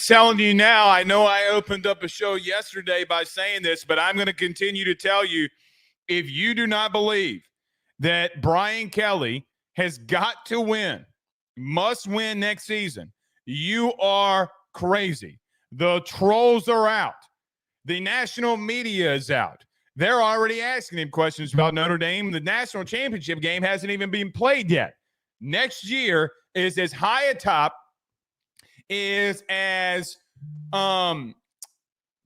Telling you now, I know I opened up a show yesterday by saying this, but I'm going to continue to tell you, if you do not believe that Brian Kelly has got to win, must win next season, you are crazy. The trolls are out. The national media is out. They're already asking him questions about Notre Dame. The national championship game hasn't even been played yet. Next year is as high atop, is as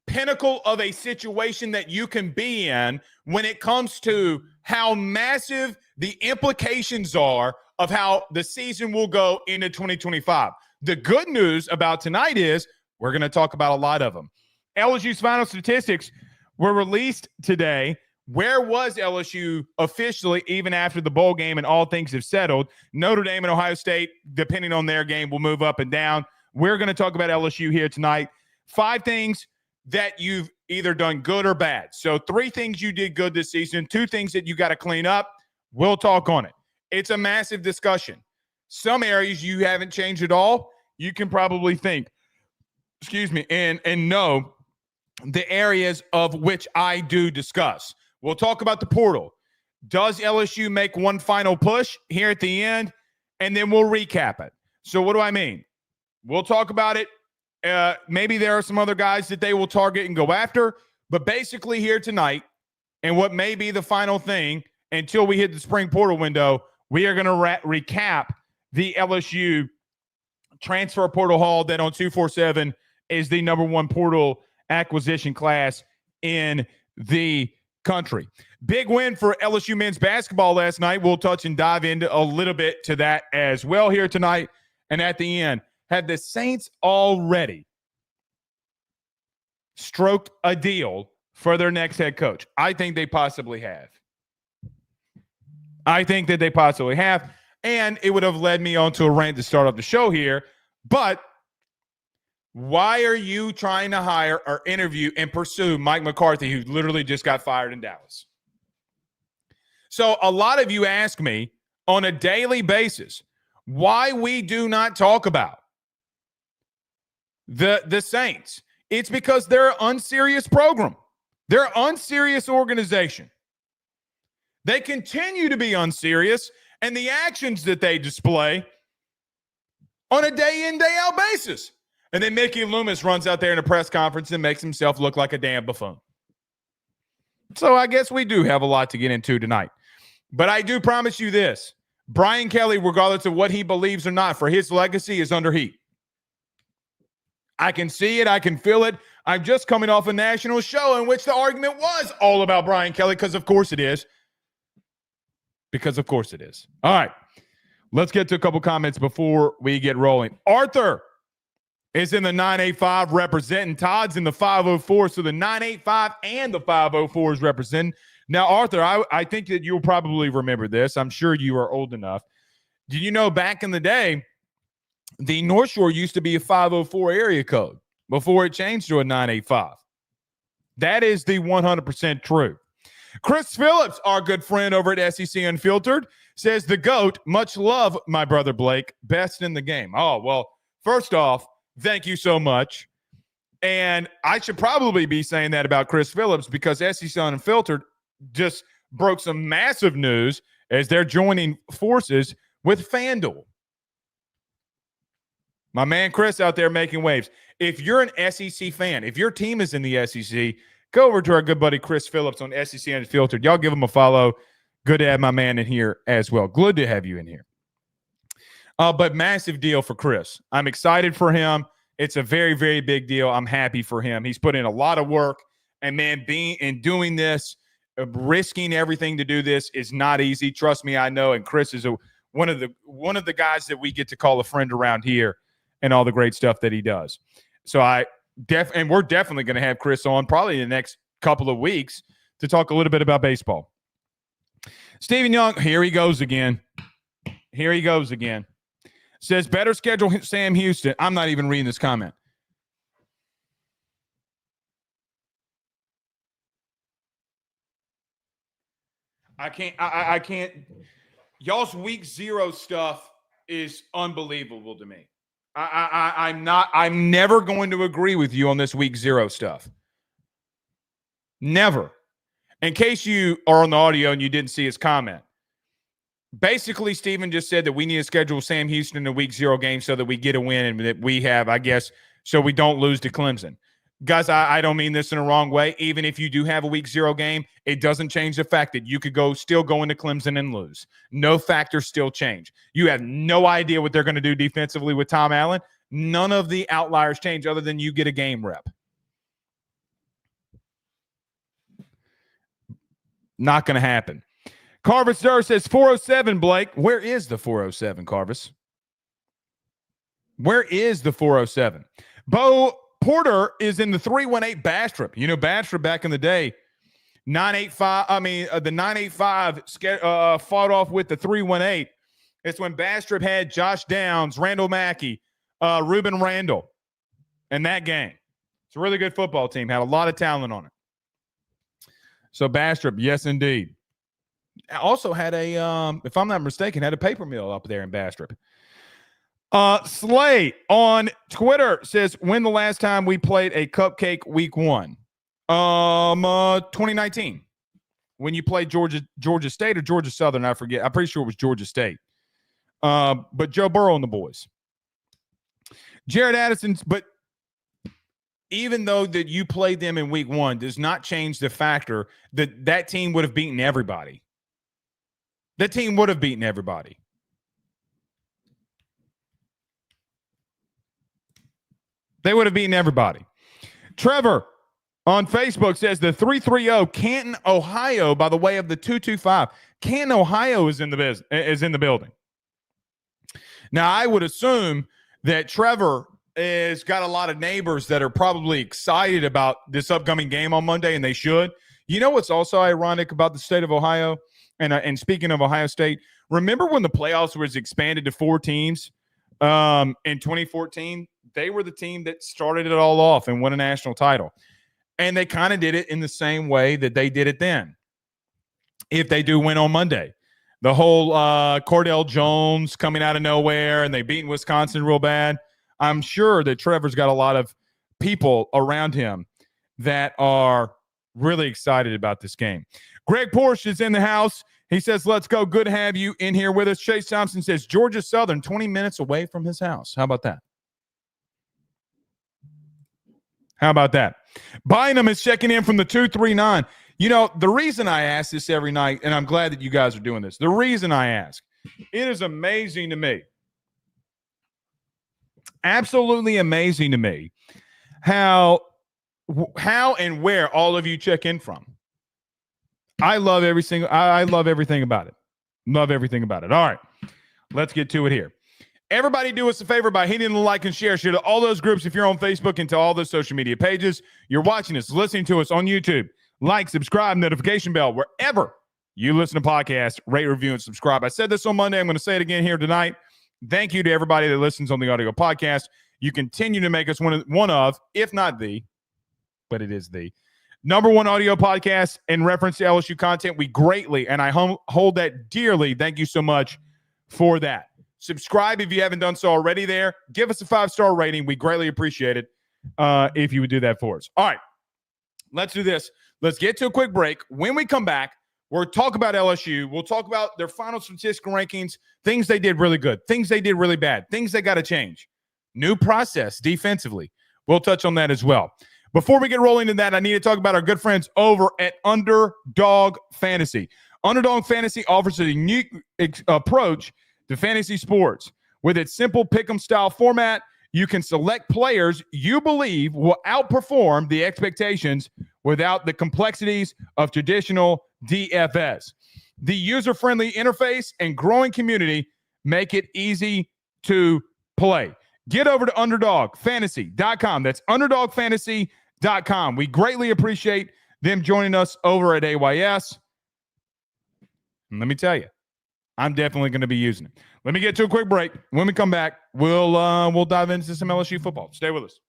pinnacle of a situation that you can be in when it comes to how massive the implications are of how the season will go into 2025. The good news about tonight is we're going to talk about a lot of them. LSU's final statistics were released today. Where was LSU officially even after the bowl game and all things have settled? Notre Dame and Ohio State, depending on their game, will move up and down. We're going to talk about LSU here tonight. 5 things that you've either done good or bad. So 3 things you did good this season, 2 things that you got to clean up. We'll talk on it. It's a massive discussion. Some areas you haven't changed at all. You can probably think, and know the areas of which I do discuss. We'll talk about the portal. Does LSU make one final push here at the end? And then we'll recap it. So what do I mean? We'll talk about it. Maybe there are some other guys that they will target and go after. But basically here tonight, and what may be the final thing until we hit the spring portal window, we are going to recap the LSU transfer portal haul that on 247 is the number 1 portal acquisition class in the country. Big win for LSU men's basketball last night. We'll touch and dive into a little bit to that as well here tonight. And at the end, have the Saints already stroked a deal for their next head coach? I think they possibly have. I think that they possibly have. And it would have led me on to a rant to start off the show here. But why are you trying to hire or interview and pursue Mike McCarthy, who literally just got fired in Dallas? So a lot of you ask me on a daily basis why we do not talk about the Saints. It's because they're an unserious program. They're an unserious organization. They continue to be unserious, and the actions that they display on a day-in, day-out basis. And then Mickey Loomis runs out there in a press conference and makes himself look like a damn buffoon. So I guess we do have a lot to get into tonight. But I do promise you this. Brian Kelly, regardless of what he believes or not, for his legacy is under heat. I can see it. I can feel it. I'm just coming off a national show in which the argument was all about Brian Kelly, because of course it is. Because of course it is. All right. Let's get to a couple comments before we get rolling. Arthur is in the 985 representing. Todd's in the 504. So the 985 and the 504 is representing. Now, Arthur, I think that you'll probably remember this. I'm sure you are old enough. Did you know back in the day, the North Shore used to be a 504 area code before it changed to a 985? That is the 100% true. Chris Phillips, our good friend over at SEC Unfiltered, says the GOAT, much love, my brother Blake, best in the game. Oh, well, first off, thank you so much. And I should probably be saying that about Chris Phillips because SEC Unfiltered just broke some massive news as they're joining forces with FanDuel. My man Chris out there making waves. If you're an SEC fan, if your team is in the SEC, go over to our good buddy Chris Phillips on SEC Unfiltered. Y'all give him a follow. Good to have my man in here as well. Good to have you in here. But massive deal for Chris. I'm excited for him. It's a very, very big deal. I'm happy for him. He's put in a lot of work. And, man, doing this, risking everything to do this is not easy. Trust me, I know. And Chris is one of the guys that we get to call a friend around here and all the great stuff that he does. So and we're definitely going to have Chris on probably in the next couple of weeks to talk a little bit about baseball. Stephen Young, here he goes again. Says, better schedule Sam Houston. I'm not even reading this comment. I can't. Y'all's week 0 stuff is unbelievable to me. I'm never going to agree with you on this week 0 stuff. Never. In case you are on the audio and you didn't see his comment, basically, Steven just said that we need to schedule Sam Houston in a week 0 game so that we get a win and that we have, I guess, so we don't lose to Clemson. Guys, I don't mean this in a wrong way. Even if you do have a week 0 game, it doesn't change the fact that you could still go into Clemson and lose. No factors still change. You have no idea what they're going to do defensively with Tom Allen. None of the outliers change other than you get a game rep. Not going to happen. Carvis Durr says 407, Blake. Where is the 407, Carvis? Where is the 407? Bo Porter is in the 318 Bastrop. You know, Bastrop back in the day, 985. The 985 fought off with the 318. It's when Bastrop had Josh Downs, Randall Mackey, Reuben Randall, and that gang. It's a really good football team. Had a lot of talent on it. So Bastrop, yes, indeed. Also had a, if I'm not mistaken, had a paper mill up there in Bastrop. Slay on Twitter says, when the last time we played a cupcake week 1? 2019. When you played Georgia State or Georgia Southern, I forget. I'm pretty sure it was Georgia State. But Joe Burrow and the boys. Jared Addison's, but even though that you played them in week 1 does not change the factor that that team would have beaten everybody. That team would have beaten everybody. They would have beaten everybody. Trevor on Facebook says the 330 Canton, Ohio, by the way of the 225. Canton, Ohio is in the building. Now, I would assume that Trevor has got a lot of neighbors that are probably excited about this upcoming game on Monday, and they should. You know what's also ironic about the state of Ohio? And speaking of Ohio State, remember when the playoffs was expanded to 4 teams in 2014? They were the team that started it all off and won a national title. And they kind of did it in the same way that they did it then. If they do win on Monday. The whole Cordell Jones coming out of nowhere and they beating Wisconsin real bad. I'm sure that Trevor's got a lot of people around him that are really excited about this game. Greg Porsche is in the house. He says, let's go. Good to have you in here with us. Chase Thompson says, Georgia Southern, 20 minutes away from his house. How about that? How about that? Bynum is checking in from the 239. You know, the reason I ask this every night, and I'm glad that you guys are doing this, the reason I ask, it is amazing to me, absolutely amazing to me, how and where all of you check in from. I love everything about it. Love everything about it. All right, let's get to it here. Everybody do us a favor by hitting the like and share. Share to all those groups if you're on Facebook and to all those social media pages. You're watching us, listening to us on YouTube. Like, subscribe, notification bell, wherever you listen to podcasts, rate, review, and subscribe. I said this on Monday. I'm going to say it again here tonight. Thank you to everybody that listens on the audio podcast. You continue to make us one of, if not the, but it is the number 1 audio podcast in reference to LSU content. We greatly, and I hold that dearly. Thank you so much for that. Subscribe if you haven't done so already there. Give us a 5-star rating. We greatly appreciate it if you would do that for us. All right, let's do this. Let's get to a quick break. When we come back, we'll talk about LSU. We'll talk about their final statistical rankings, things they did really good, things they did really bad, things they got to change. New process defensively. We'll touch on that as well. Before we get rolling into that, I need to talk about our good friends over at Underdog Fantasy. Underdog Fantasy offers a unique approach to fantasy sports. With its simple pick'em style format, you can select players you believe will outperform the expectations without the complexities of traditional DFS. The user-friendly interface and growing community make it easy to play. Get over to UnderdogFantasy.com. That's UnderdogFantasy.com. We greatly appreciate them joining us over at AYS. And let me tell you, I'm definitely going to be using it. Let me get to a quick break. When we come back, we'll dive into some LSU football. Stay with us.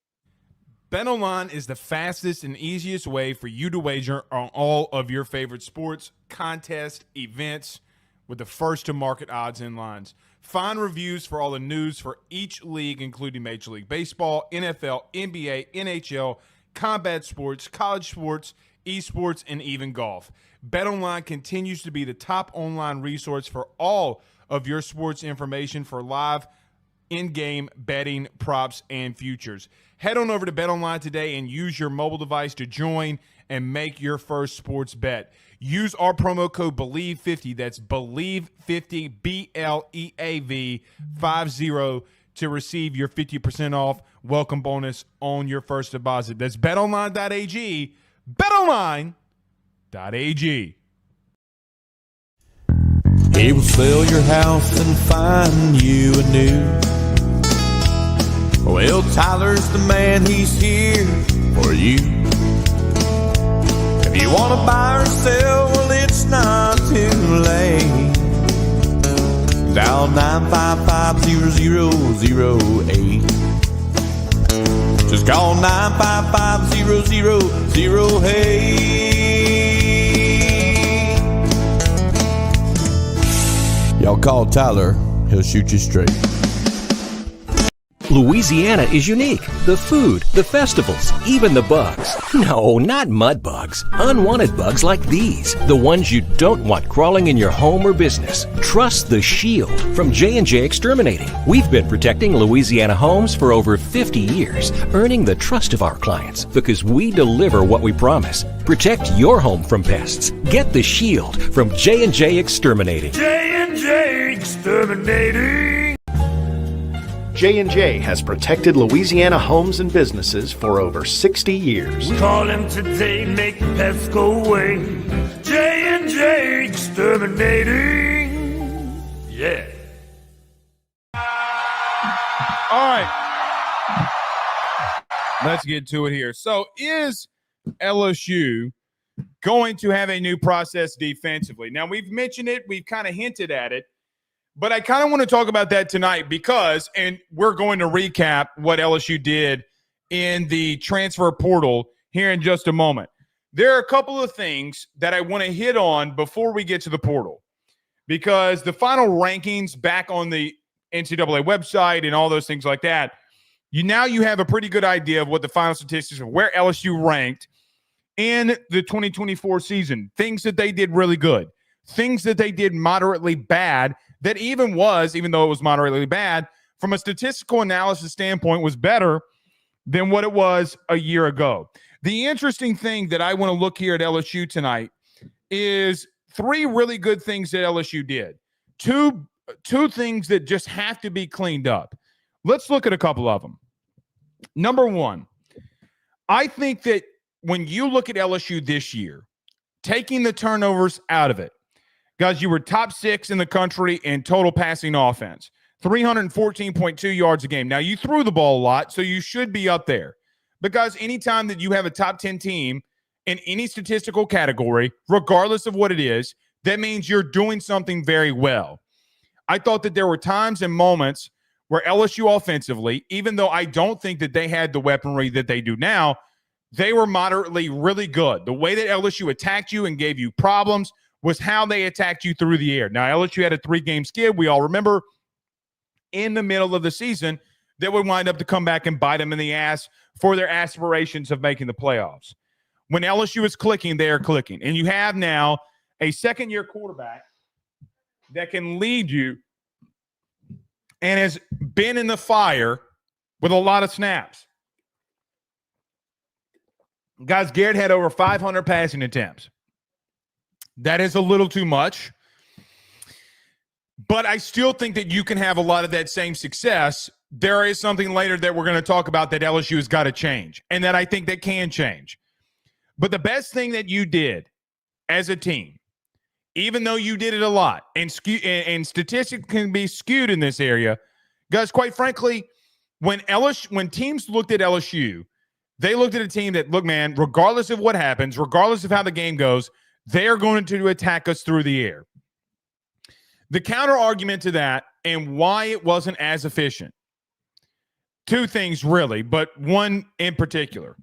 BetOnline is the fastest and easiest way for you to wager on all of your favorite sports, contests, events with the first-to-market odds and lines. Find reviews for all the news for each league, including Major League Baseball, NFL, NBA, NHL, combat sports, college sports, esports, and even golf. BetOnline continues to be the top online resource for all of your sports information for live in-game betting, props, and futures. Head on over to BetOnline today and use your mobile device to join and make your first sports bet. Use our promo code BELIEVE50, that's BELIEVE50, BLEAV 50, to receive your 50% off welcome bonus on your first deposit. That's betonline.ag, betonline.ag. He will sell your house and find you a new. Well, Tyler's the man, he's here for you. If you want to buy or sell, well, it's not too late. Dial 955-0008. Just call 955-0008. Y'all call Tyler, he'll shoot you straight. Louisiana is unique. The food, the festivals, even the bugs. No, not mud bugs. Unwanted bugs like these. The ones you don't want crawling in your home or business. Trust the Shield from J&J Exterminating. We've been protecting Louisiana homes for over 50 years, earning the trust of our clients because we deliver what we promise. Protect your home from pests. Get the Shield from J&J Exterminating. J&J Exterminating. J&J has protected Louisiana homes and businesses for over 60 years. Call him today, make the pests go away. J&J Exterminating. Yeah. All right. Let's get to it here. So is LSU going to have a new process defensively? Now, we've mentioned it. We've kind of hinted at it. But I kind of want to talk about that tonight because, and we're going to recap what LSU did in the transfer portal here in just a moment. There are a couple of things that I want to hit on before we get to the portal because the final rankings back on the NCAA website and all those things like that, you have a pretty good idea of what the final statistics of where LSU ranked in the 2024 season, things that they did really good, things that they did moderately bad, that even though it was moderately bad, from a statistical analysis standpoint, was better than what it was a year ago. The interesting thing that I want to look here at LSU tonight is three really good things that LSU did. Two things that just have to be cleaned up. Let's look at a couple of them. Number one, I think that when you look at LSU this year, taking the turnovers out of it, guys, you were top 6 in the country in total passing offense, 314.2 yards a game. Now, you threw the ball a lot, so you should be up there. Because anytime that you have a top 10 team in any statistical category, regardless of what it is, that means you're doing something very well. I thought that there were times and moments where LSU offensively, even though I don't think that they had the weaponry that they do now, they were moderately really good. The way that LSU attacked you and gave you problems was how they attacked you through the air. Now, LSU had a 3-game skid, we all remember, in the middle of the season that would wind up to come back and bite them in the ass for their aspirations of making the playoffs. When LSU is clicking, they are clicking. And you have now a second-year quarterback that can lead you and has been in the fire with a lot of snaps. Guys, Garrett had over 500 passing attempts. That is a little too much. But I still think that you can have a lot of that same success. There is something later that we're going to talk about that LSU has got to change, and that I think that can change. But the best thing that you did as a team, even though you did it a lot, and statistics can be skewed in this area, guys, quite frankly, when teams looked at LSU, they looked at a team that, look, man, regardless of what happens, regardless of how the game goes, they are going to attack us through the air. The counter argument to that and why it wasn't as efficient, two things really, but one in particular.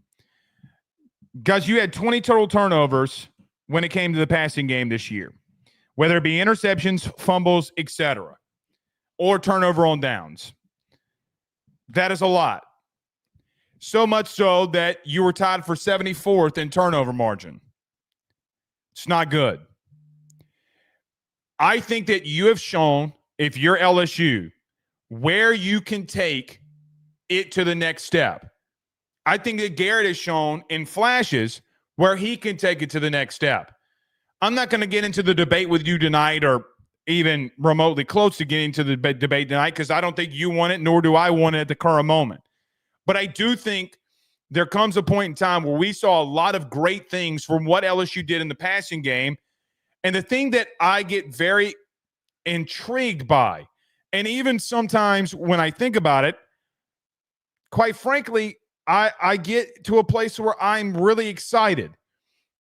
Guys, you had 20 total turnovers when it came to the passing game this year, whether it be interceptions, fumbles, etc. or turnover on downs. That is a lot. So much so that you were tied for 74th in turnover margin. It's not good. I think that you have shown, if you're LSU, where you can take it to the next step. I think that Garrett has shown in flashes where he can take it to the next step. I'm not going to get into the debate with you tonight or even remotely close to getting to the debate tonight because I don't think you want it, nor do I want it at the current moment. But I do think there comes a point in time where we saw a lot of great things from what LSU did in the passing game. And the thing that I get very intrigued by, and even sometimes when I think about it, quite frankly, I get to a place where I'm really excited,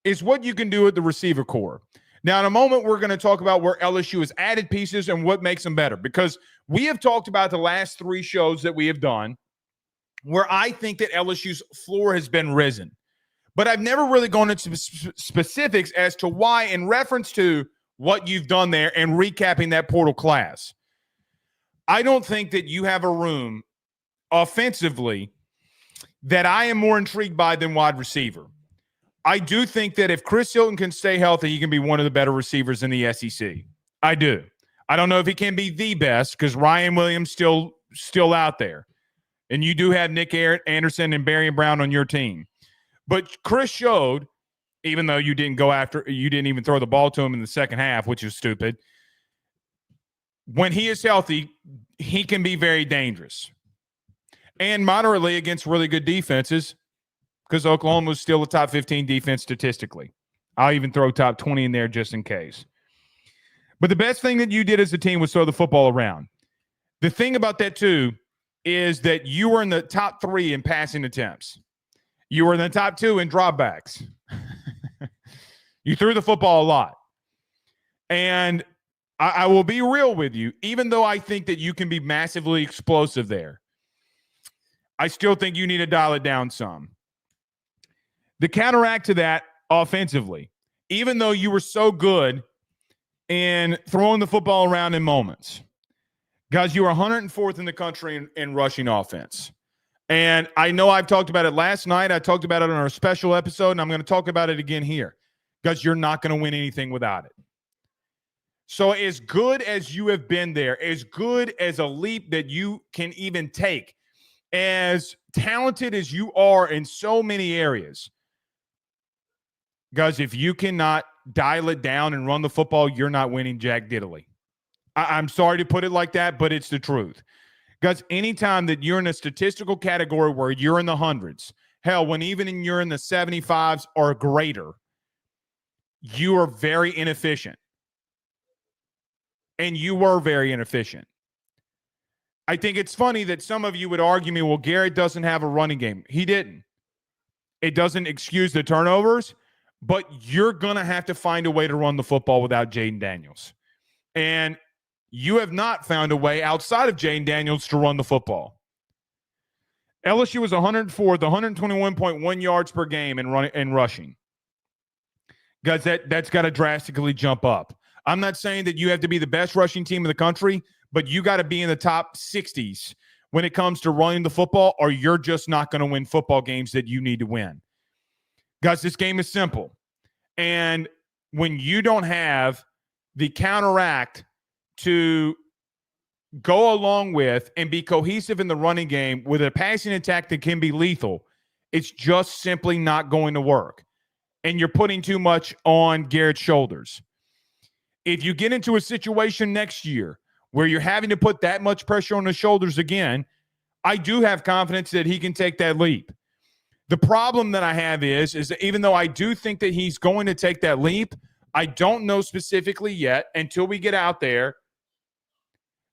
is what you can do with the receiver core. Now, in a moment, we're going to talk about where LSU has added pieces and what makes them better, because we have talked about the last 3 shows that we have done where I think that LSU's floor has been risen. But I've never really gone into specifics as to why, in reference to what you've done there and recapping that portal class. I don't think that you have a room offensively that I am more intrigued by than wide receiver. I do think that if Chris Hilton can stay healthy, he can be one of the better receivers in the SEC. I do. I don't know if he can be the best because Ryan Williams still out there. And you do have Nick Anderson and Barry Brown on your team. But Chris showed, even though you didn't even throw the ball to him in the second half, which is stupid. When he is healthy, he can be very dangerous. And moderately against really good defenses, because Oklahoma was still a top 15 defense statistically. I'll even throw top 20 in there just in case. But the best thing that you did as a team was throw the football around. The thing about that, too, is that you were in the top 3 in passing attempts. You were in the top 2 in dropbacks. You threw the football a lot. And I will be real with you, even though I think that you can be massively explosive there, I still think you need to dial it down some. The counteract to that offensively, even though you were so good in throwing the football around in moments, guys, you were 104th in the country in rushing offense. And I know I've talked about it last night. I talked about it on our special episode, and I'm going to talk about it again here. Guys, you're not going to win anything without it. So as good as you have been there, as good as a leap that you can even take, as talented as you are in so many areas, guys, if you cannot dial it down and run the football, you're not winning jack diddly. I'm sorry to put it like that, but it's the truth. Guys, anytime that you're in a statistical category where you're in the hundreds, hell, when even you're in the 75s or greater, you are very inefficient. And you were very inefficient. I think it's funny that some of you would argue me, well, Garrett doesn't have a running game. He didn't. It doesn't excuse the turnovers, but you're going to have to find a way to run the football without Jaden Daniels. And you have not found a way outside of Jaden Daniels to run the football. LSU was 104th, 121.1 yards per game in rushing. Guys, that's got to drastically jump up. I'm not saying that you have to be the best rushing team in the country, but you got to be in the top 60s when it comes to running the football, or you're just not going to win football games that you need to win. Guys, this game is simple. And when you don't have the counteract to go along with and be cohesive in the running game with a passing attack that can be lethal, it's just simply not going to work. And you're putting too much on Garrett's shoulders. If you get into a situation next year where you're having to put that much pressure on his shoulders again, I do have confidence that he can take that leap. The problem that I have is that even though I do think that he's going to take that leap, I don't know specifically yet until we get out there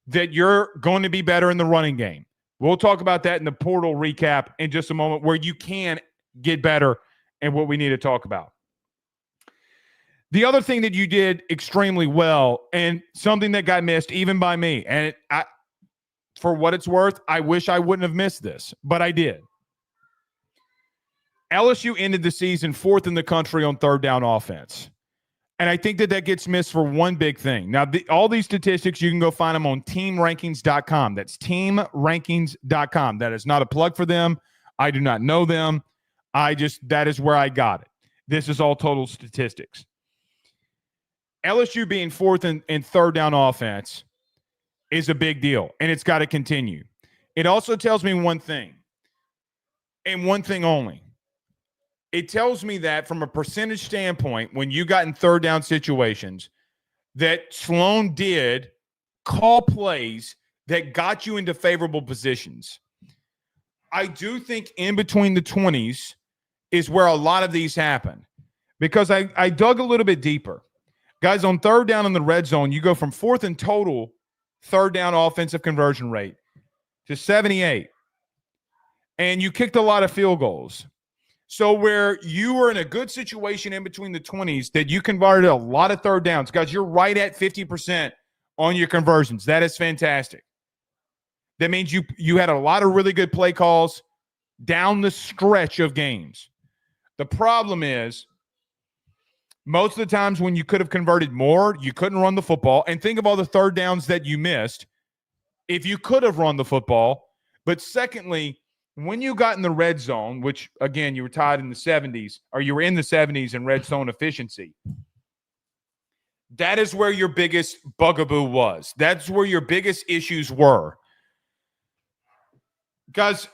that you're going to be better in the running game. We'll talk about that in the portal recap in just a moment, where you can get better and what we need to talk about. The other thing that you did extremely well, and something that got missed even by me, and for what it's worth, I wish I wouldn't have missed this, but I did. LSU ended the season 4th in the country on third down offense. And I think that gets missed for one big thing. Now, all these statistics, you can go find them on teamrankings.com. That's teamrankings.com. That is not a plug for them. I do not know them. That is where I got it. This is all total statistics. LSU being fourth and third down offense is a big deal, and it's got to continue. It also tells me one thing, and one thing only. It tells me that from a percentage standpoint, when you got in third down situations, that Sloan did call plays that got you into favorable positions. I do think in between the 20s is where a lot of these happen, because I dug a little bit deeper. Guys, on third down in the red zone, you go from fourth in total third down offensive conversion rate to 78. And you kicked a lot of field goals. So where you were in a good situation in between the 20s that you converted a lot of third downs. Guys, you're right at 50% on your conversions. That is fantastic. That means you had a lot of really good play calls down the stretch of games. The problem is most of the times when you could have converted more, you couldn't run the football. And think of all the third downs that you missed if you could have run the football. But secondly, when you got in the red zone, which, again, you were tied in the 70s, or you were in the 70s in red zone efficiency, that is where your biggest bugaboo was. That's where your biggest issues were. Guys,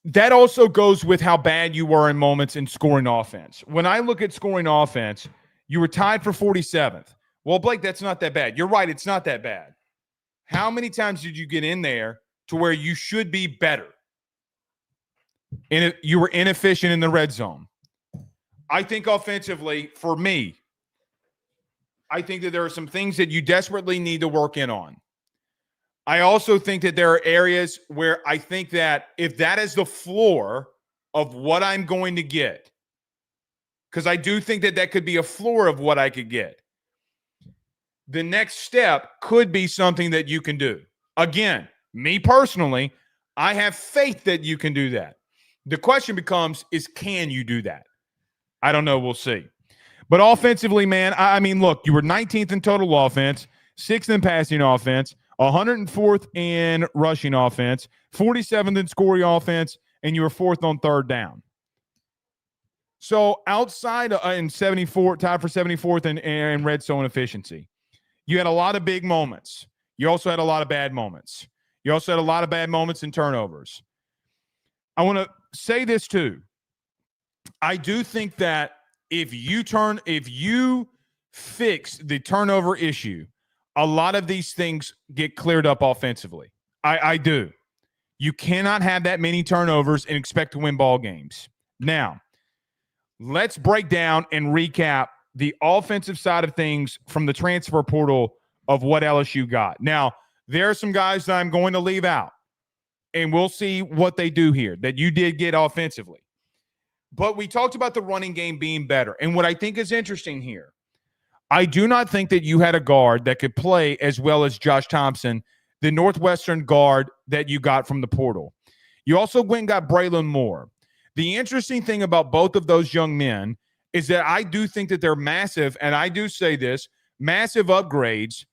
that also goes with how bad you were in moments in scoring offense. When I look at scoring offense, you were tied for 47th. Well, Blake, that's not that bad. You're right, it's not that bad. How many times did you get in there to where you should be better? And you were inefficient in the red zone. I think offensively, for me, I think that there are some things that you desperately need to work in on. I also think that there are areas where I think that if that is the floor of what I'm going to get, because I do think that could be a floor of what I could get, the next step could be something that you can do. Again, me personally, I have faith that you can do that. The question becomes is, can you do that? I don't know. We'll see. But offensively, man, I mean, look, you were 19th in total offense, 6th in passing offense, 104th in rushing offense, 47th in scoring offense, and you were 4th on third down. So outside in 74, tied for 74th in red zone efficiency, you had a lot of big moments. You also had a lot of bad moments. You also had a lot of bad moments in turnovers. I want to say this too. I do think that if you fix the turnover issue, a lot of these things get cleared up offensively. I do. You cannot have that many turnovers and expect to win ball games. Now, let's break down and recap the offensive side of things from the transfer portal of what LSU got. Now, there are some guys that I'm going to leave out, and we'll see what they do here that you did get offensively. But we talked about the running game being better. And what I think is interesting here, I do not think that you had a guard that could play as well as Josh Thompson, the Northwestern guard that you got from the portal. You also went and got Braylon Moore. The interesting thing about both of those young men is that I do think that they're massive, and I do say this, massive upgrades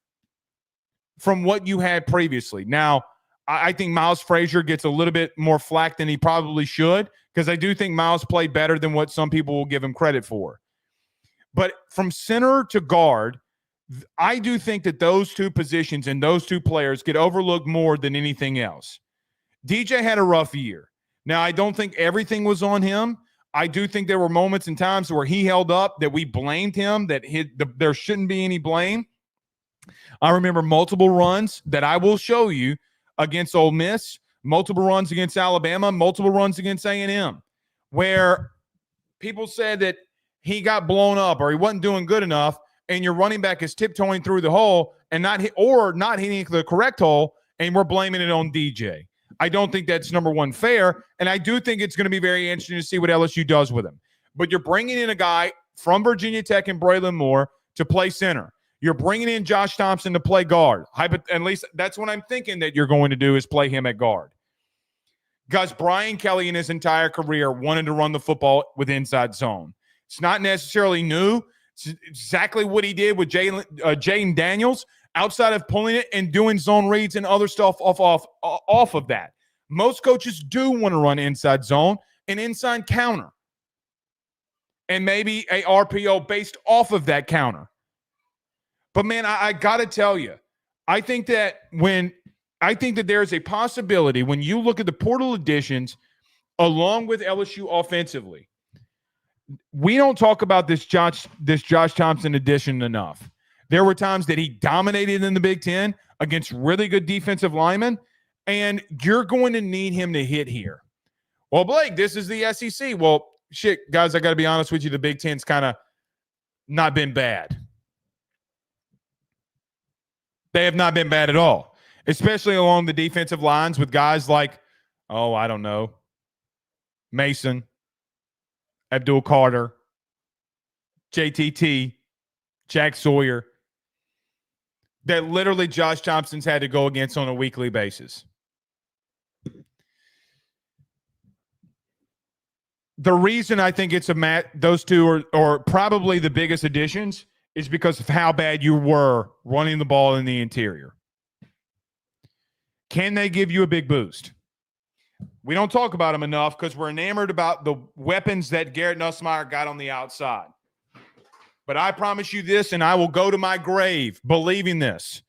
from what you had previously. Now, I think Miles Frazier gets a little bit more flack than he probably should, because I do think Miles played better than what some people will give him credit for. But from center to guard, I do think that those two positions and those two players get overlooked more than anything else. DJ had a rough year. Now, I don't think everything was on him. I do think there were moments and times where he held up that we blamed him, that there shouldn't be any blame. I remember multiple runs that I will show you against Ole Miss, multiple runs against Alabama, multiple runs against A&M, where people said that he got blown up or he wasn't doing good enough, and your running back is tiptoeing through the hole and not hitting the correct hole, and we're blaming it on DJ. I don't think that's, number one, fair, and I do think it's going to be very interesting to see what LSU does with him. But you're bringing in a guy from Virginia Tech and Braylon Moore to play center. You're bringing in Josh Thompson to play guard. At least that's what I'm thinking that you're going to do, is play him at guard. Guys, Brian Kelly in his entire career wanted to run the football with inside zone. It's not necessarily new. It's exactly what he did with Jaden Daniels, outside of pulling it and doing zone reads and other stuff off of that. Most coaches do want to run inside zone and inside counter, and maybe a RPO based off of that counter. But, man, I got to tell you, I think that there is a possibility when you look at the portal additions along with LSU offensively. We don't talk about this Josh Thompson addition enough. There were times that he dominated in the Big Ten against really good defensive linemen, and you're going to need him to hit here. Well, Blake, this is the SEC. Well, shit, guys, I got to be honest with you. The Big Ten's kind of not been bad. They have not been bad at all, especially along the defensive lines with guys like, I don't know, Mason, Abdul Carter, JTT, Jack Sawyer, that literally Josh Thompson's had to go against on a weekly basis. The reason I think it's those two are probably the biggest additions is because of how bad you were running the ball in the interior. Can they give you a big boost? We don't talk about them enough because we're enamored about the weapons that Garrett Nussmeier got on the outside. But I promise you this, and I will go to my grave believing this.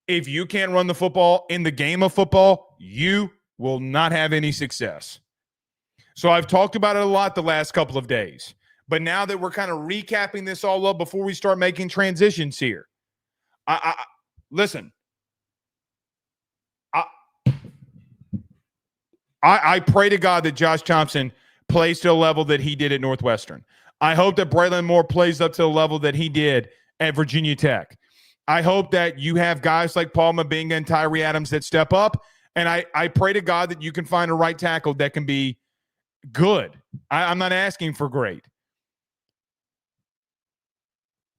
If you can't run the football in the game of football, you will not have any success. So I've talked about it a lot the last couple of days. But now that we're kind of recapping this all up before we start making transitions here, listen. I pray to God that Josh Thompson plays to a level that he did at Northwestern. I hope that Braylon Moore plays up to the level that he did at Virginia Tech. I hope that you have guys like Paul Mabinga and Tyree Adams that step up, and I pray to God that you can find a right tackle that can be good. I'm not asking for great.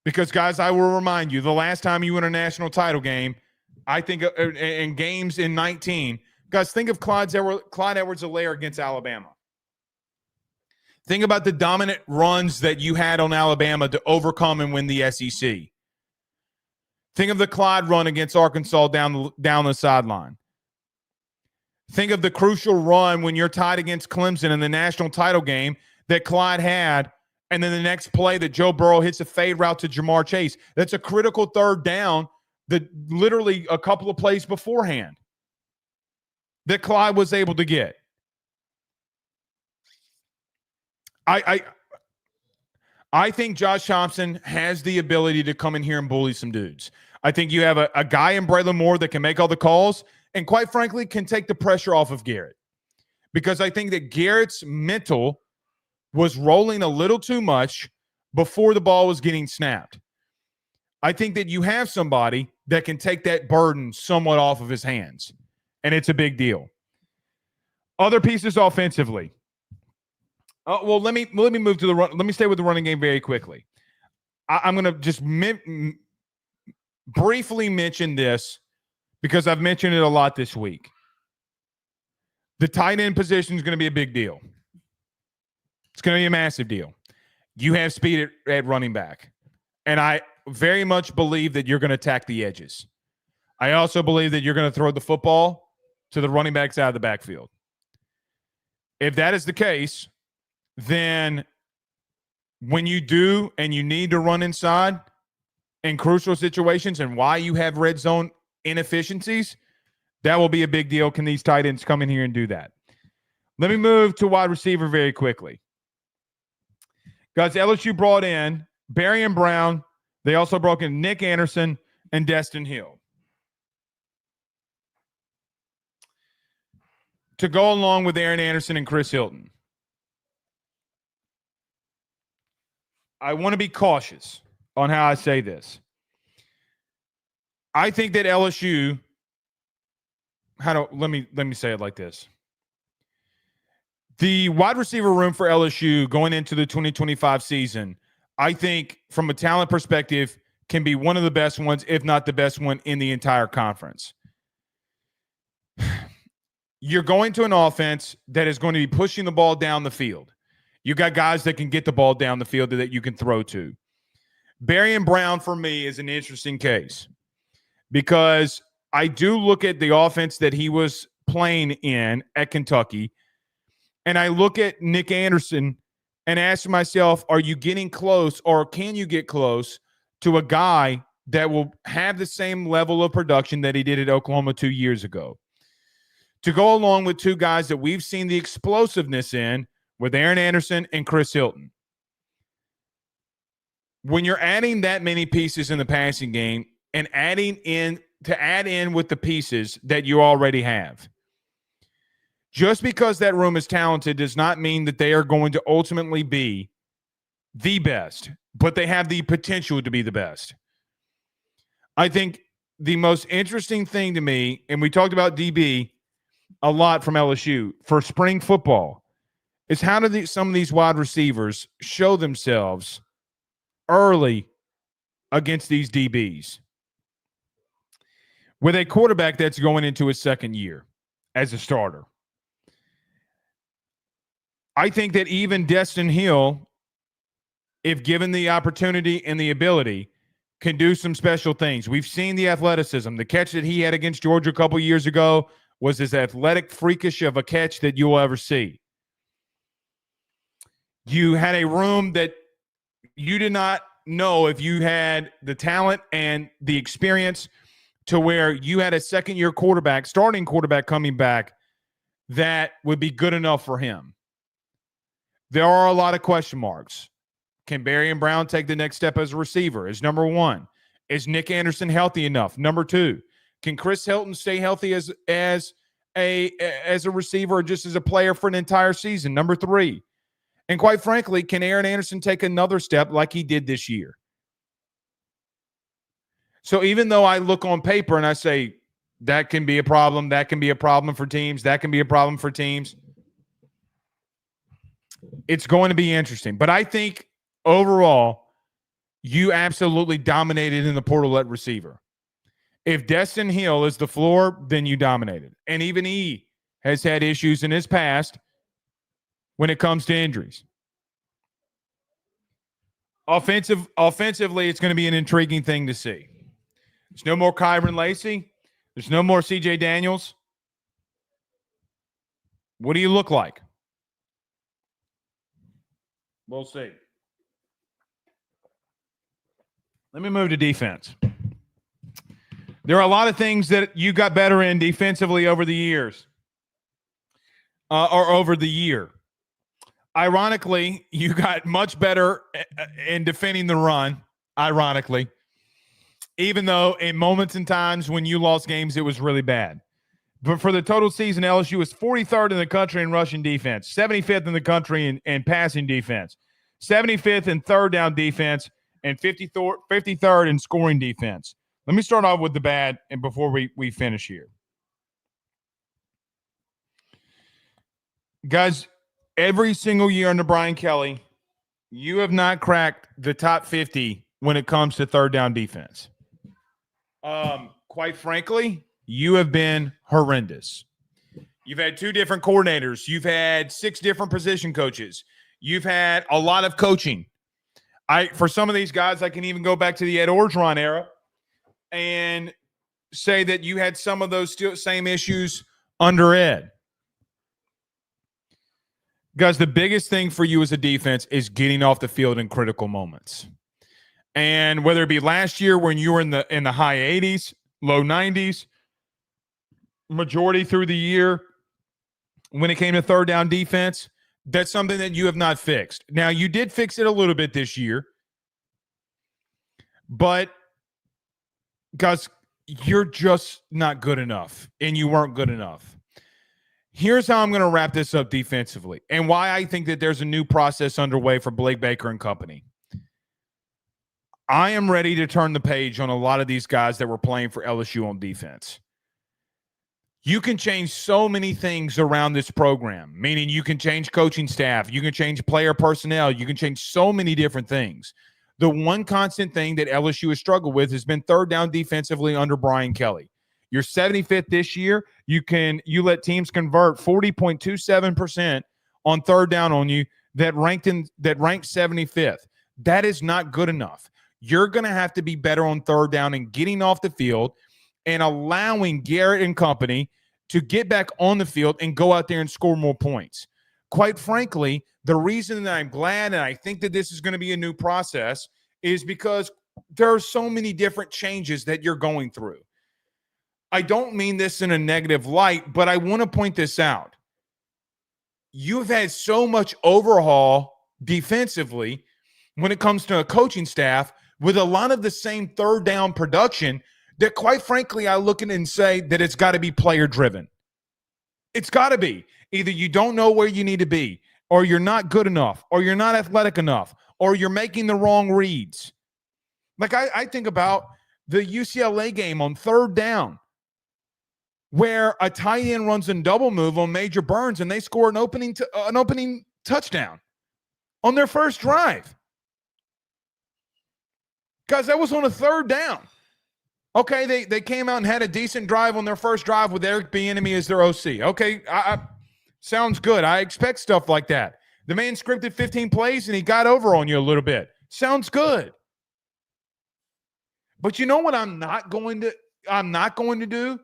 Because, guys, I will remind you, the last time you won a national title game, I think in games in 19, guys, think of Clyde Edwards-Helaire against Alabama. Think about the dominant runs that you had on Alabama to overcome and win the SEC. Think of the Clyde run against Arkansas down the sideline. Think of the crucial run when you're tied against Clemson in the national title game that Clyde had, and then the next play that Joe Burrow hits a fade route to Jamar Chase. That's a critical third down that literally a couple of plays beforehand that Clyde was able to get. I think Josh Thompson has the ability to come in here and bully some dudes. I think you have a guy in Braylon Moore that can make all the calls and, quite frankly, can take the pressure off of Garrett. Because I think that Garrett's mental was rolling a little too much before the ball was getting snapped. I think that you have somebody that can take that burden somewhat off of his hands, and it's a big deal. Other pieces offensively. Well, let me move to the run. Let me stay with the running game very quickly. I'm going to just briefly mention this because I've mentioned it a lot this week. The tight end position is going to be a big deal. It's going to be a massive deal. You have speed at running back, and I very much believe that you're going to attack the edges. I also believe that you're going to throw the football to the running backs out of the backfield. If that is the case, then when you do and you need to run inside in crucial situations and why you have red zone inefficiencies, that will be a big deal. Can these tight ends come in here and do that? Let me move to wide receiver very quickly. Guys, LSU brought in Barry and Brown. They also brought in Nick Anderson and Destin Hill to go along with Aaron Anderson and Chris Hilton. I want to be cautious on how I say this. I think that LSU, let me say it like this. The wide receiver room for LSU going into the 2025 season, I think from a talent perspective, can be one of the best ones, if not the best one in the entire conference. You're going to an offense that is going to be pushing the ball down the field. You got guys that can get the ball down the field that you can throw to. Barion Brown, for me, is an interesting case because I do look at the offense that he was playing in at Kentucky, and I look at Nick Anderson and ask myself, are you getting close, or can you get close to a guy that will have the same level of production that he did at Oklahoma 2 years ago? To go along with two guys that we've seen the explosiveness in with Aaron Anderson and Chris Hilton. When you're adding that many pieces in the passing game and add in with the pieces that you already have, just because that room is talented does not mean that they are going to ultimately be the best, but they have the potential to be the best. I think the most interesting thing to me, and we talked about DB a lot from LSU for spring football, is how do some of these wide receivers show themselves early against these DBs with a quarterback that's going into his second year as a starter. I think that even Destin Hill, if given the opportunity and the ability, can do some special things. We've seen the athleticism. The catch that he had against Georgia a couple years ago was as athletic, freakish of a catch that you'll ever see. You had a room that you did not know if you had the talent and the experience to where you had a second-year quarterback, starting quarterback coming back that would be good enough for him. There are a lot of question marks. Can Barion Brown take the next step as a receiver? Is number one. Is Nick Anderson healthy enough? Number two. Can Chris Hilton stay healthy as a receiver or just as a player for an entire season? Number three. And quite frankly, can Aaron Anderson take another step like he did this year? So even though I look on paper and I say that can be a problem, that can be a problem for teams, that can be a problem for teams, it's going to be interesting. But I think overall, you absolutely dominated in the portal at receiver. If Destin Hill is the floor, then you dominated. And even he has had issues in his past when it comes to injuries. Offensively, it's going to be an intriguing thing to see. There's no more Kyron Lacey. There's no more CJ Daniels. What do you look like? We'll see. Let me move to defense. There are a lot of things that you got better in defensively over the years, or over the year. Ironically, you got much better in defending the run, ironically, even though in moments and times when you lost games, it was really bad. But for the total season, LSU was 43rd in the country in rushing defense, 75th in the country in passing defense, 75th in third down defense, and 53rd in scoring defense. Let me start off with the bad and before we finish here. Guys, every single year under Brian Kelly, you have not cracked the top 50 when it comes to third down defense. Quite frankly, you have been horrendous. You've had two different coordinators. You've had 6 different position coaches. You've had a lot of coaching. For some of these guys, I can even go back to the Ed Orgeron era and say that you had some of those same issues under Ed. Guys, the biggest thing for you as a defense is getting off the field in critical moments. And whether it be last year when you were in the high 80s, low 90s, majority through the year, when it came to third down defense, that's something that you have not fixed. Now, you did fix it a little bit this year, but guys, you're just not good enough, and you weren't good enough. Here's how I'm going to wrap this up defensively and why I think that there's a new process underway for Blake Baker and company. I am ready to turn the page on a lot of these guys that were playing for LSU on defense. You can change so many things around this program, meaning you can change coaching staff, you can change player personnel, you can change so many different things. The one constant thing that LSU has struggled with has been third down defensively under Brian Kelly. You're 75th this year. You let teams convert 40.27% on third down on you. that ranked 75th. That is not good enough. You're going to have to be better on third down and getting off the field and allowing Garrett and company to get back on the field and go out there and score more points. Quite frankly, the reason that I'm glad and I think that this is going to be a new process is because there are so many different changes that you're going through. I don't mean this in a negative light, but I want to point this out. You've had so much overhaul defensively when it comes to a coaching staff with a lot of the same third down production that, quite frankly, I look at it and say that it's got to be player driven. It's got to be. Either you don't know where you need to be, or you're not good enough, or you're not athletic enough, or you're making the wrong reads. Like I think about the UCLA game on third down, where a tight end runs in double move on Major Burns, and they score an opening touchdown on their first drive. Guys, that was on a third down. Okay, they came out and had a decent drive on their first drive with Eric Bieniemy as their OC. Okay, sounds good. I expect stuff like that. The man scripted 15 plays, and he got over on you a little bit. Sounds good. But you know what I'm not going to do?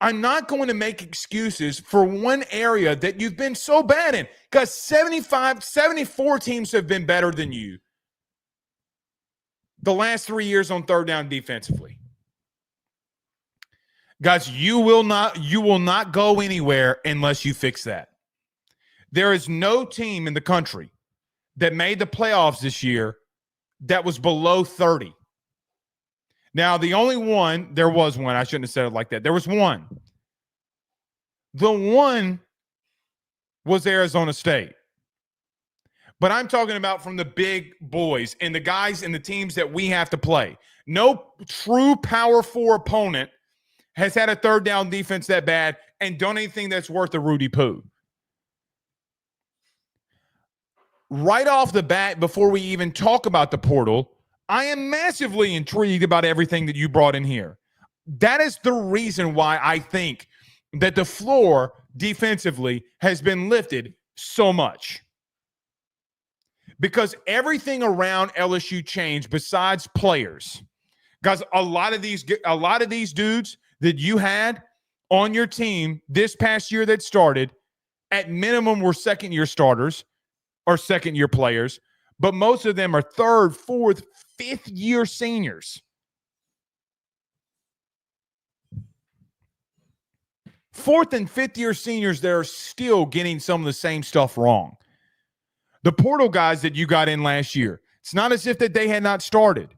I'm not going to make excuses for one area that you've been so bad in. Because 74 teams have been better than you the last 3 years on third down defensively. Guys, you will not go anywhere unless you fix that. There is no team in the country that made the playoffs this year that was below 30. Now, the only one, there was one. I shouldn't have said it like that. There was one. The one was Arizona State. But I'm talking about from the big boys and the guys and the teams that we have to play. No true Power 4 opponent has had a third down defense that bad and done anything that's worth a Rudy Poo. Right off the bat, before we even talk about the portal, I am massively intrigued about everything that you brought in here. That is the reason why I think that the floor defensively has been lifted so much. Because everything around LSU changed besides players. Guys, a lot of these dudes that you had on your team this past year that started, at minimum were second-year starters or second-year players, but most of them are third, fourth, fifth-year seniors. Fourth and fifth-year seniors that are still getting some of the same stuff wrong. The portal guys that you got in last year, it's not as if that they had not started.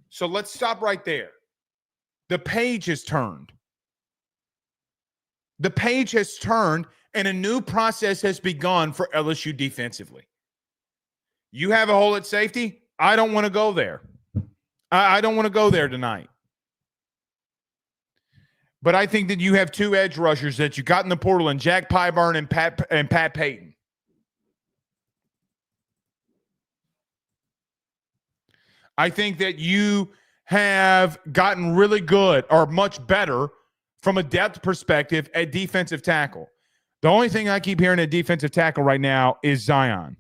So let's stop right there. The page has turned. The page has turned, and a new process has begun for LSU defensively. You have a hole at safety? I don't want to go there. I don't want to go there tonight. But I think that you have two edge rushers that you got in the portal, and Jack Pyburn and Pat Payton. I think that you have gotten really good or much better from a depth perspective at defensive tackle. The only thing I keep hearing at defensive tackle right now is Zion.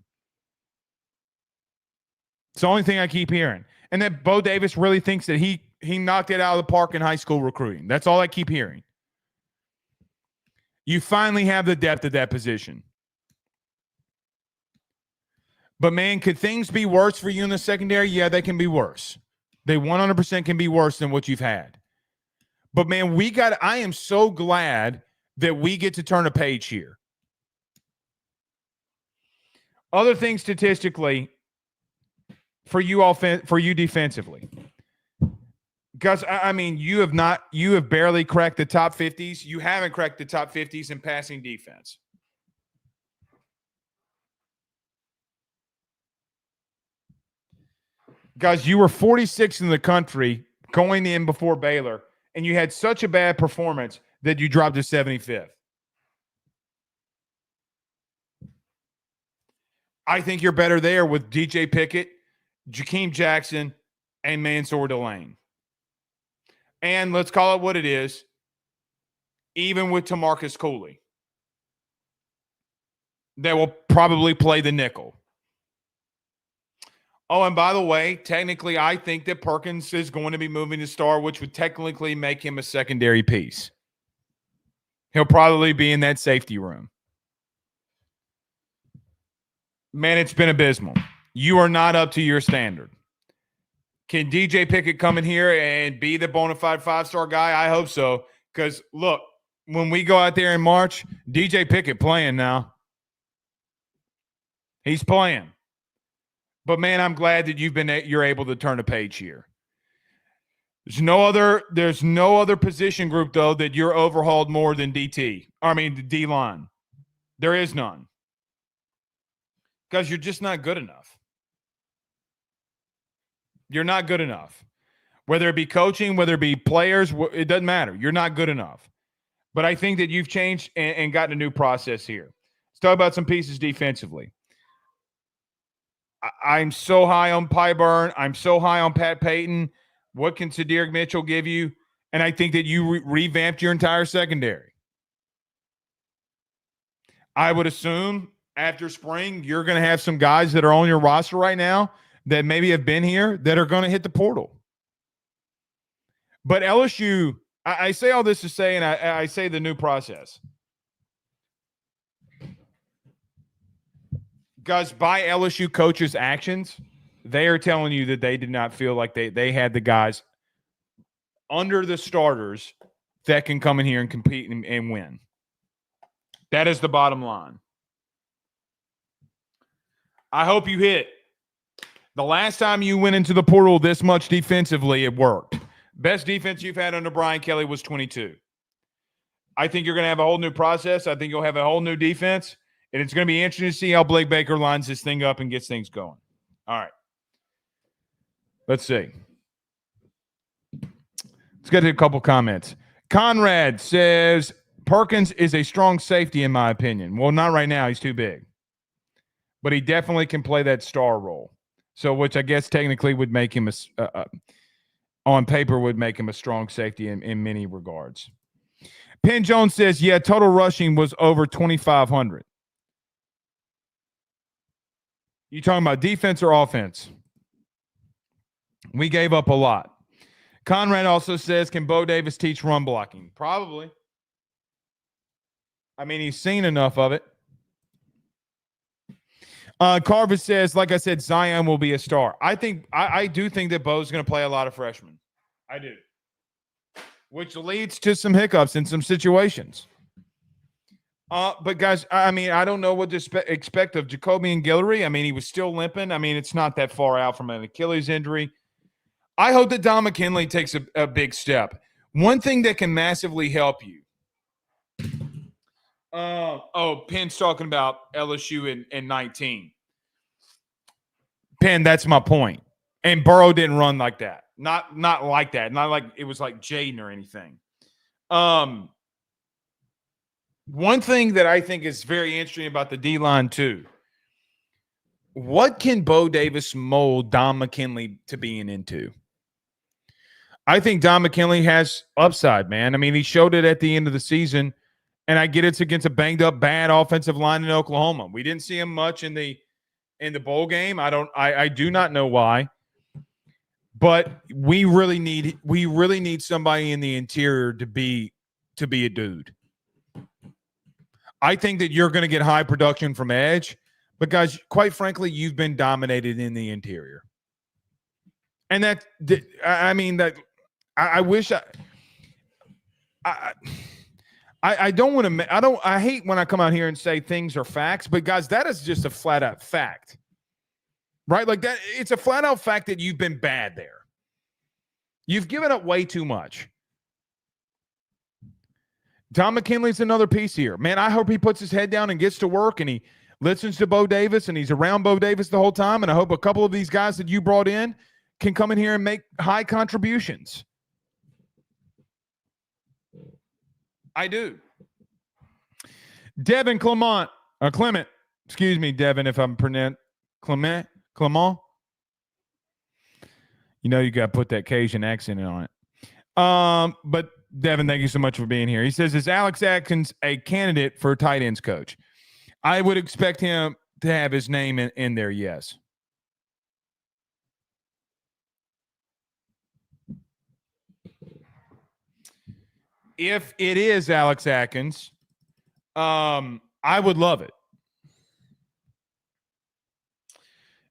It's the only thing I keep hearing. And that Bo Davis really thinks that he knocked it out of the park in high school recruiting. That's all I keep hearing. You finally have the depth at that position. But, man, could things be worse for you in the secondary? Yeah, they can be worse. They 100% can be worse than what you've had. But, man, I am so glad that we get to turn a page here. Other things statistically for you defensively. Gus, I mean, you have barely cracked the top 50s. You haven't cracked the top 50s in passing defense. Guys, you were 46th in the country going in before Baylor, and you had such a bad performance that you dropped to 75th. I think you're better there with DJ Pickett, Jakeem Jackson, and Mansour Delane. And let's call it what it is, even with Tamarcus Cooley. That will probably play the nickel. Oh, and by the way, technically, I think that Perkins is going to be moving to star, which would technically make him a secondary piece. He'll probably be in that safety room. Man, it's been abysmal. You are not up to your standard. Can DJ Pickett come in here and be the bona fide 5-star guy? I hope so. Because, look, when we go out there in March, DJ Pickett playing now. He's playing. But, man, I'm glad that you're able to turn a page here. There's no other position group, though, that you're overhauled more than the D-line. There is none. Because you're just not good enough. You're not good enough. Whether it be coaching, whether it be players, it doesn't matter. You're not good enough. But I think that you've changed and gotten a new process here. Let's talk about some pieces defensively. I'm so high on Pyburn. I'm so high on Pat Payton. What can Sadiq Mitchell give you? And I think that you revamped your entire secondary. I would assume after spring, you're going to have some guys that are on your roster right now that maybe have been here that are going to hit the portal. But LSU, I say all this to say, and I say the new process. Guys, by LSU coaches' actions, they are telling you that they did not feel like they had the guys under the starters that can come in here and compete and win. That is the bottom line. I hope you hit. The last time you went into the portal this much defensively, it worked. Best defense you've had under Brian Kelly was 22. I think you're going to have a whole new process. I think you'll have a whole new defense. And it's going to be interesting to see how Blake Baker lines this thing up and gets things going. All right. Let's see. Let's get to a couple comments. Conrad says, Perkins is a strong safety in my opinion. Well, not right now. He's too big. But he definitely can play that star role. So, which I guess technically would make him on paper would make him a strong safety in many regards. Penn Jones says, yeah, total rushing was over 2,500. You talking about defense or offense? We gave up a lot. Conrad also says, can Bo Davis teach run blocking? Probably. I mean, he's seen enough of it. Carver says, like I said, Zion will be a star. I do think that Bo's going to play a lot of freshmen. I do. Which leads to some hiccups in some situations. But guys, I mean, I don't know what to expect of Jacoby and Guillory. I mean, he was still limping. I mean, it's not that far out from an Achilles injury. I hope that Don McKinley takes a big step. One thing that can massively help you. Penn's talking about LSU in 19. Penn, that's my point. And Burrow didn't run like that. Not like that. Not like it was like Jaden or anything. One thing that I think is very interesting about the D-line too. What can Bo Davis mold Don McKinley to being into? I think Don McKinley has upside, man. I mean, he showed it at the end of the season, and I get it's against a banged-up, bad offensive line in Oklahoma. We didn't see him much in the bowl game. I do not know why, but we really need somebody in the interior to be a dude. I think that you're going to get high production from edge, but guys, quite frankly, you've been dominated in the interior. And I wish I don't want to. I hate when I come out here and say things are facts, but guys, that is just a flat out fact, right? Like that, it's a flat out fact that you've been bad there. You've given up way too much. Tom McKinley's another piece here, man. I hope he puts his head down and gets to work, and he listens to Bo Davis, and he's around Bo Davis the whole time. And I hope a couple of these guys that you brought in can come in here and make high contributions. I do. Devin Clement, excuse me, Devin, if I'm pronouncing Clement. You know you got to put that Cajun accent on it. But Devin, thank you so much for being here. He says, is Alex Atkins a candidate for tight ends coach? I would expect him to have his name in there, yes. If it is Alex Atkins, I would love it.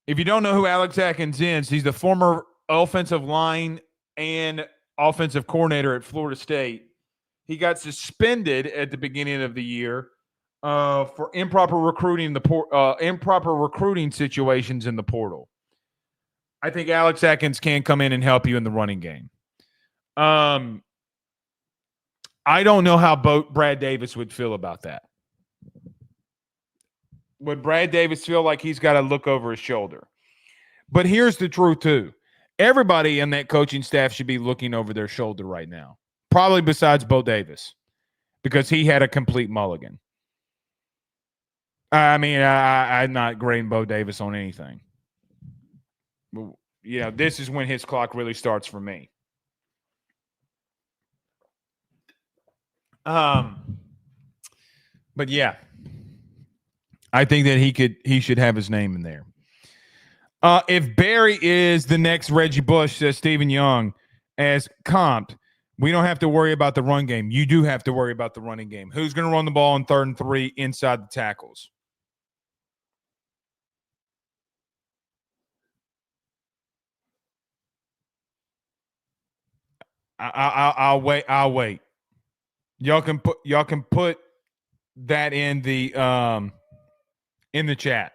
If you don't know who Alex Atkins is, he's the former offensive line and offensive coordinator at Florida State. He got suspended at the beginning of the year for improper recruiting situations in the portal. I think Alex Atkins can come in and help you in the running game. I don't know how Brad Davis would feel about that. Would Brad Davis feel like he's got to look over his shoulder? But here's the truth, too. Everybody in that coaching staff should be looking over their shoulder right now, probably besides Bo Davis, because he had a complete mulligan. I mean, I'm not grading Bo Davis on anything. You know, this is when his clock really starts for me. But yeah, I think that he should have his name in there. If Barry is the next Reggie Bush, says Stephen Young, as comped, we don't have to worry about the run game. You do have to worry about the running game. Who's going to run the ball on 3rd and 3 inside the tackles? I'll wait. Y'all can put that in the chat.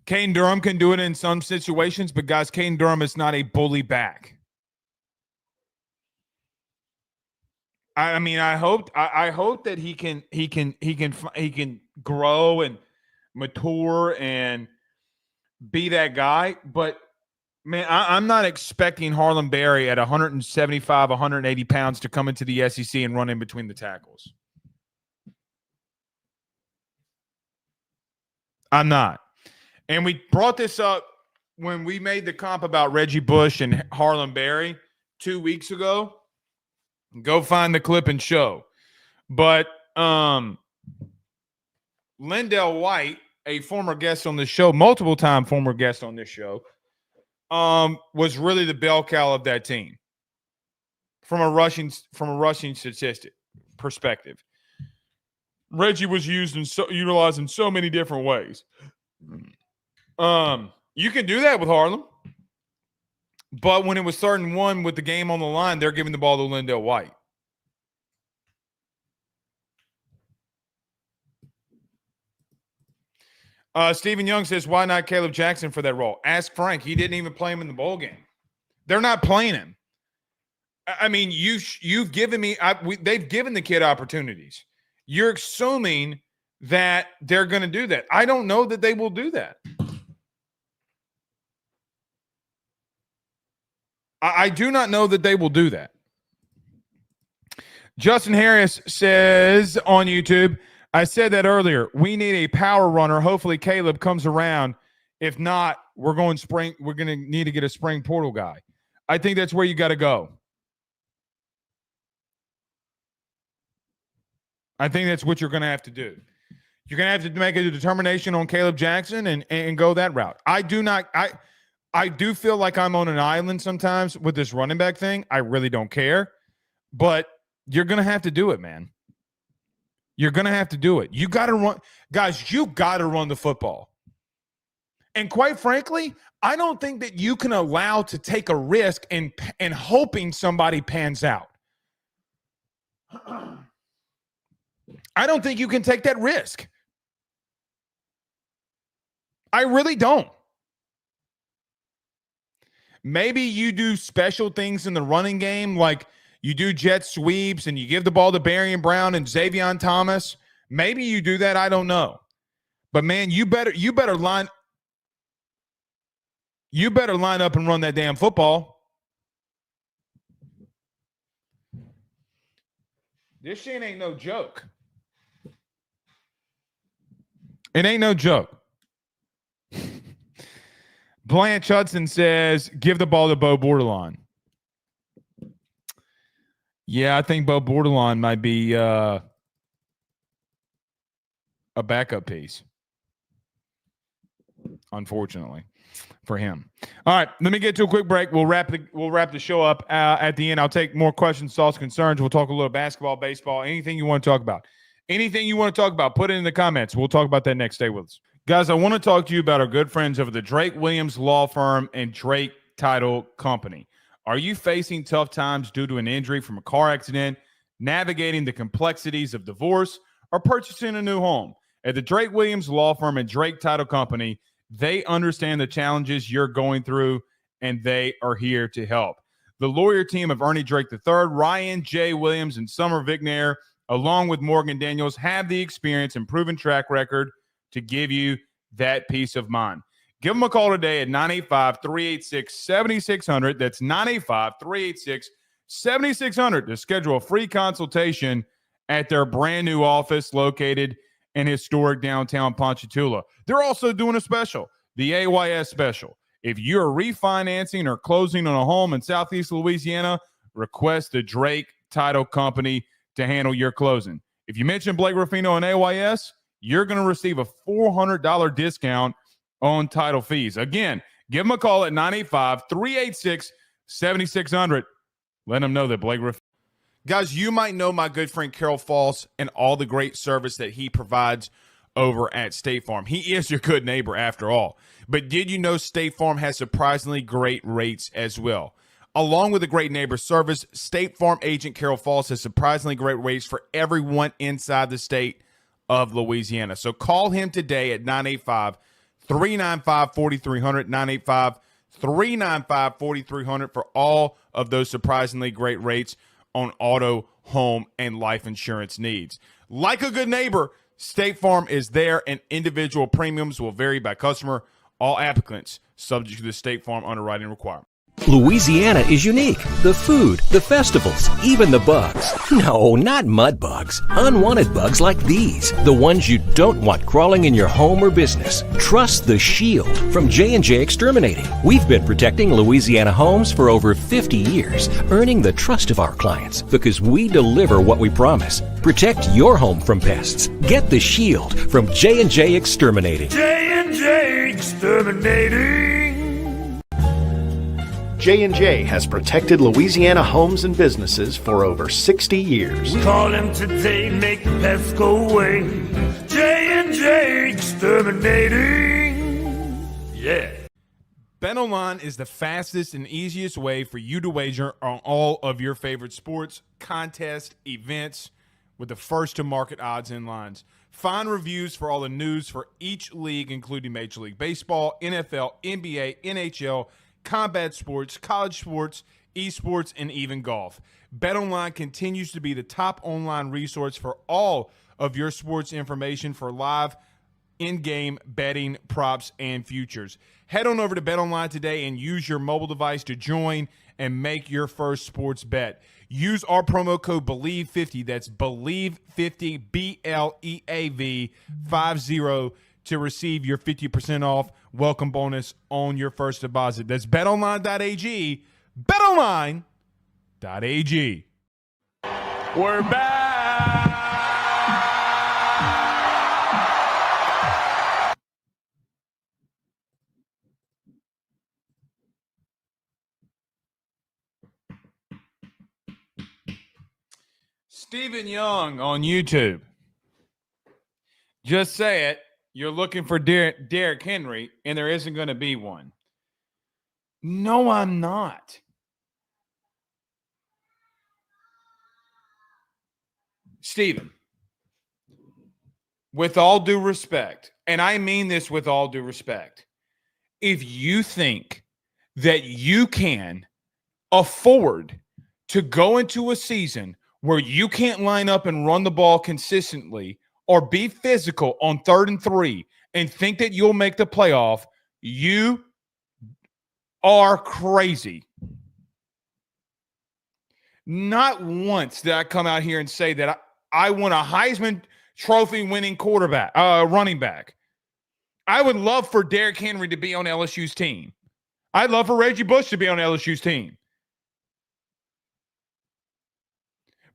Caden Durham can do it in some situations, but guys, Caden Durham is not a bully back. I mean, I hope that he can grow and mature and be that guy, but man, I'm not expecting Harlem Berry at 175, 180 pounds to come into the SEC and run in between the tackles. I'm not. And we brought this up when we made the comp about Reggie Bush and Harlem Berry 2 weeks ago. Go find the clip and show. But Lindell White, a former guest on the show, multiple-time former guest on this show, was really the bell cow of that team from a rushing statistic perspective. Reggie was utilized in so many different ways. You can do that with Harlem, but when it was 3rd and 1 with the game on the line, they're giving the ball to Lindell White. Stephen Young says, why not Caleb Jackson for that role? Ask Frank. He didn't even play him in the bowl game. They're not playing him. I mean, you've given me they've given the kid opportunities. You're assuming that they're going to do that. I don't know that they will do that. I do not know that they will do that. Justin Harris says on YouTube, I said that earlier. We need a power runner. Hopefully Caleb comes around. If not, we're going to need to get a spring portal guy. I think that's where you got to go. I think that's what you're going to have to do. You're going to have to make a determination on Caleb Jackson and go that route. I do feel like I'm on an island sometimes with this running back thing. I really don't care. But you're going to have to do it, man. You're going to have to do it. You got to run. Guys, you got to run the football. And quite frankly, I don't think that you can allow to take a risk and hoping somebody pans out. I don't think you can take that risk. I really don't. Maybe you do special things in the running game, like you do jet sweeps and you give the ball to Barry Brown and Xavier Thomas. Maybe you do that. I don't know. But man, you better line up and run that damn football. This shit ain't no joke. It ain't no joke. Blanche Hudson says, give the ball to Bo Bordelon. Yeah, I think Bo Bordelon might be a backup piece. unfortunately for him. All right, let me get to a quick break. We'll wrap the show up at the end. I'll take more questions, thoughts, concerns. We'll talk a little basketball, baseball, anything you want to talk about. Anything you want to talk about, put it in the comments. We'll talk about that next. Stay with us. Guys, I want to talk to you about our good friends over the Drake Williams Law Firm and Drake Title Company. Are you facing tough times due to an injury from a car accident, navigating the complexities of divorce, or purchasing a new home? At the Drake Williams Law Firm and Drake Title Company, they understand the challenges you're going through, and they are here to help. The lawyer team of Ernie Drake III, Ryan J. Williams, and Summer Vignair, along with Morgan Daniels, have the experience and proven track record to give you that peace of mind. Give them a call today at 985-386-7600. That's 985-386-7600 to schedule a free consultation at their brand new office located in historic downtown Ponchatoula. They're also doing a special, the AYS special. If you're refinancing or closing on a home in Southeast Louisiana, request the Drake Title Company to handle your closing. If you mention Blake Ruffino and AYS, you're going to receive a $400 discount on title fees. Again, give them a call at 985-386-7600. Let them know that Blake Ruffino. Guys, you might know my good friend Carol Falls and all the great service that he provides over at State Farm. He is your good neighbor after all. But did you know State Farm has surprisingly great rates as well? Along with a great neighbor service, State Farm agent Carol Falls has surprisingly great rates for everyone inside the state of Louisiana. So call him today at 985-395-4300, 985-395-4300 for all of those surprisingly great rates on auto, home, and life insurance needs. Like a good neighbor, State Farm is there, and individual premiums will vary by customer. All applicants subject to the State Farm underwriting requirement. Louisiana is unique. The food, the festivals, even the bugs. No, not mud bugs. Unwanted bugs like these. The ones you don't want crawling in your home or business. Trust the Shield from J&J Exterminating. We've been protecting Louisiana homes for over 50 years, earning the trust of our clients because we deliver what we promise. Protect your home from pests. Get the Shield from J&J Exterminating. J&J Exterminating. J&J has protected Louisiana homes and businesses for over 60 years. Call him today, make the pests go away. J&J Exterminating. Yeah. BetOnline is the fastest and easiest way for you to wager on all of your favorite sports, contests, events with the first-to-market odds and lines. Find reviews for all the news for each league, including Major League Baseball, NFL, NBA, NHL, combat sports, college sports, esports, and even golf. BetOnline continues to be the top online resource for all of your sports information for live in-game betting, props, and futures. Head on over to BetOnline today and use your mobile device to join and make your first sports bet. Use our promo code BELIEVE50, that's BELIEVE50, BLEAV 50, to receive your 50% off welcome bonus on your first deposit. That's betonline.ag, betonline.ag. We're back. Stephen Young on YouTube. Just say it. You're looking for Derrick Henry, and there isn't going to be one. No, I'm not. Stephen, with all due respect, and I mean this with all due respect, if you think that you can afford to go into a season where you can't line up and run the ball consistently or be physical on 3rd and 3 and think that you'll make the playoff, you are crazy. Not once did I come out here and say that I want a Heisman Trophy winning running back. I would love for Derrick Henry to be on LSU's team. I'd love for Reggie Bush to be on LSU's team.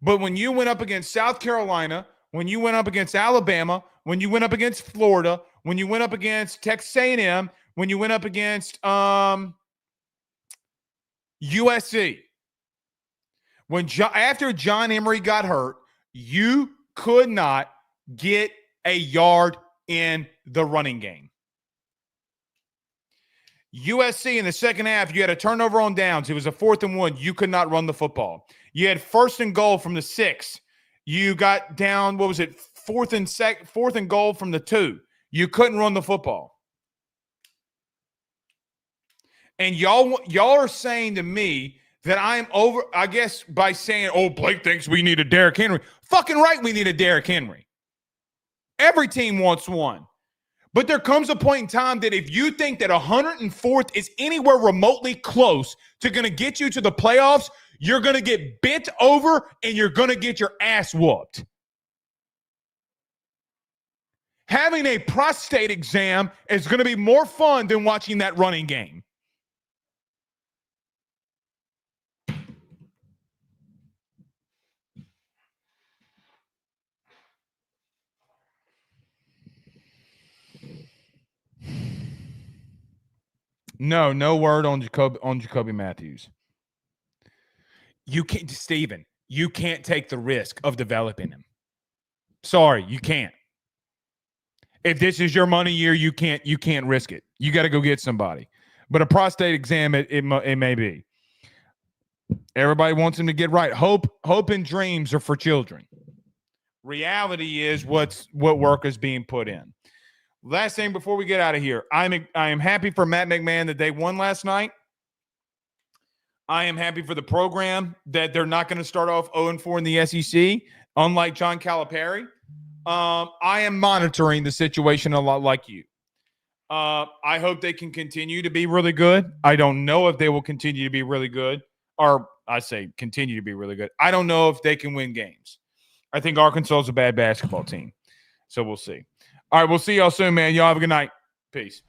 But when you went up against South Carolina, when you went up against Alabama, when you went up against Florida, when you went up against Texas A&M, when you went up against USC. After John Emery got hurt, you could not get a yard in the running game. USC in the second half, you had a turnover on downs. It was a 4th and 1. You could not run the football. You had 1st and goal from the 6. You got down, 4th and goal from the 2. You couldn't run the football. And y'all are saying to me that I'm over, I guess, by saying, oh, Blake thinks we need a Derrick Henry. Fucking right, we need a Derrick Henry. Every team wants one. But there comes a point in time that if you think that 104th is anywhere remotely close to going to get you to the playoffs, you're going to get bent over and you're going to get your ass whooped. Having a prostate exam is going to be more fun than watching that running game. No word on Jacoby Matthews. You can't, Steven, you can't take the risk of developing him. Sorry, you can't. If this is your money year, you can't risk it. You got to go get somebody. But a prostate exam, it may be. Everybody wants him to get right. Hope and dreams are for children. Reality is what work is being put in. Last thing before we get out of here, I am happy for Matt McMahon that they won last night. I am happy for the program that they're not going to start off 0-4 in the SEC, unlike John Calipari. I am monitoring the situation a lot like you. I hope they can continue to be really good. I don't know if they will continue to be really good, or I say continue to be really good. I don't know if they can win games. I think Arkansas is a bad basketball team, so we'll see. All right, we'll see y'all soon, man. Y'all have a good night. Peace.